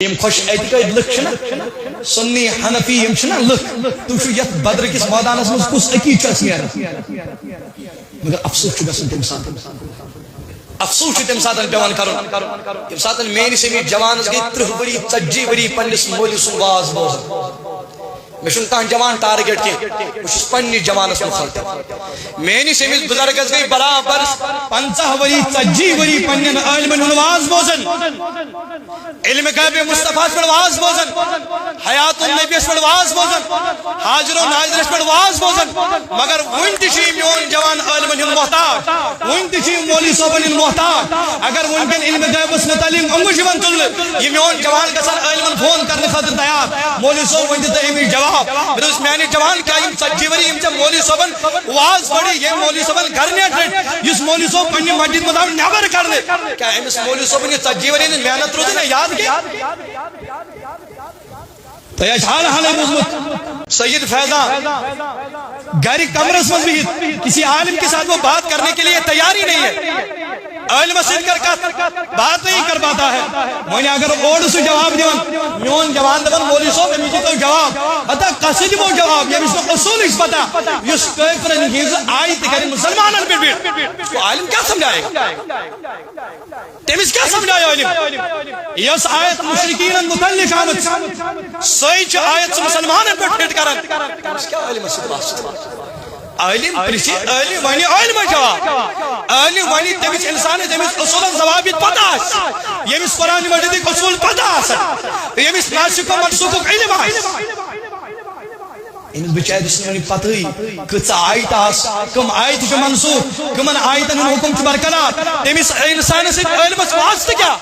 M خوش اعتقاد لکھ سنی حنفی یم لکھ تم یت بدر کس میدانس مز کس عقید نیران مگر افسوس گھن تم سات افسوس تم سات پیوان کر یم سات میس امی جوانس گئی 30 وری 40 وری پنس مول سن واز بوزان مجھے کھانا جوان ٹارگیٹ کی بہت پنہ جوانس مخاطب میس امس بزرگس گئی برابر 50 وری 40 وری پنن عالمن ہن واز بوزن علم غیب مصطفیٰ پر واز بوزن حیات النبی پر واز بوزن حاضر و ناظر پر واز بوزن مگر ون تھی میون جوان عالمن ہن محتاج ون تھی مولوی صاحبن ہن محتاج اگر ونکن علم غیب متعلق انگوش تل یہ میون جوان گھن عالمن فون کرنے خاطر تیار مولوی صاحب ون دے امس جواب میانے جوان کیا 40 وری مولوی صاحبن واز پڑی یہ مولوی صاحبن گھر نیٹ اس مولوی صاحب پنہ مسجد مطابق نیبر کرنے کیا امس مولوی صاحبن 40 وری محنت روزی نا یاد کی تو یہ حال بوزمت سید فیضان گھر کمرس مز بہت کسی عالم کے ساتھ وہ بات کرنے کے لیے تیاری نہیں ہے عالم سے کر بات نہیں کر پاتا ہے میں نے اگر اوڑ سے جواب دیون میون جوان دبن مولوی صاحب امی تو جواب حتی قصد وہ جواب یہ اس اصول اس پتا اس کفرن ہز آیت کرے مسلمانن پہ تو عالم کیا سمجھائے گا تمس کیا سمجھائے عالم یہ آیت مشرکین متعلق آمد سوچ آیت مسلمانن پہ فٹ کرن کیا عالم سے واسطہ عالم پرچی عالم وانی عالم جواب عالم وانی تمس انسان تمس اصول ضوابط پتہ یمس قرآن مجید اصول پتہ یمس ناسخ و منسوخ علم امس بچارس پتہ کچھ آیت کم آیت منسوخ کمن آیتن حکم برقرار تمس انسان علمس واسطہ کیا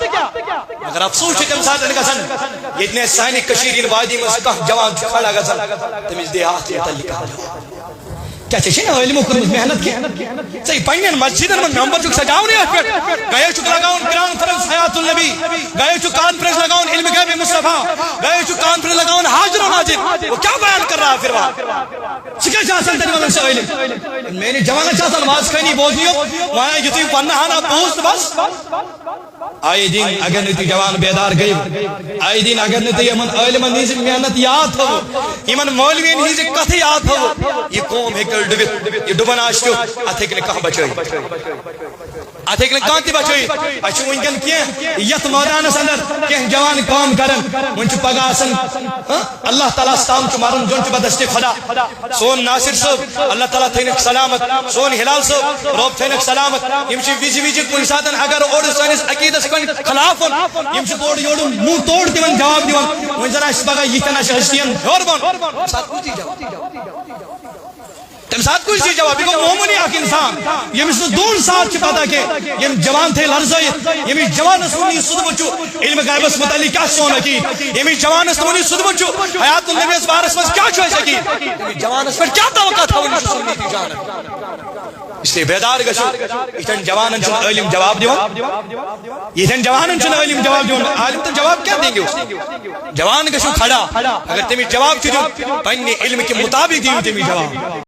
مگر افسوس تم سات گھن یہ سانہ وادی مز جوان کھڑا گھن تمس دے ہاتھ متعلق کیا نا علمو کرمت محنت کی ٹھیک پنن مسجدن من ممبر سجاؤن گئے لگاؤن کانفرنس حیات النبی گئے کانفرنس لگاؤن علم غیب مصطفیٰ گئے کانفرنس لگاؤن حاضر و ناظر وہ کیا بیان کر رہا ہے پھر وہاں سکھا چاہتا ہے سے علم میں نے جوانا چاہتا نماز کھانی بوزنی ہو وہاں یہ تو پنہ ہانا پوست بس آئے دین اگر نتی جوان بیدار گئی آئے دین اگر نتی یمن علمن ہی محنت یاد ہو یمن مولوین ہی کتھ یاد ہو یہ قوم ہے یہ ڈبن آشتو اتھ ہیکن کہاں بچائی اتھ ہیکن کہاں تی بچائی اچھو ونکن کی یت میدانس اندر کہ جوان کام کرن ونچ پگہ آسن اللہ تعالیٰ ستام چھ مارن جون چھ بدستی خدا سون ناصر صاحب اللہ تعالیٰ تھینک سلامت سون ہلال صاحب روب تھینک سلامت یم چھ ویجی ویجی کن ساتن اگر اور سانس عقیدس کن خلاف یم چھ توڑ یوڑ منہ توڑ تمن جواب دیون ون زن اس پگہ یہ تنا ہستین ہور بون ساتھ کچھ جواب تم ساتھ کچھ جواب یہ مومنی اخ انسان یمس دون ساتھ پتہ کہ یم جوان تھے لرزائی یم جوان سونی سود بچو علم غیبس متعلق کیا سون کی یم جوان سونی سود بچو حیات النبی اس بارس میں کیا چوائس کی جوان پر کیا توقع تھا ان سنی تھی جان اس لیے بیدار گشو ایتن جوانن چن علم جواب دیون ایتن جوانن چن علم جواب دیون عالم تو جواب کیا دیں گے اس جوان گشو کھڑا اگر تمہیں جواب چھ دیو پنی علم کے مطابق دیو تمہیں جواب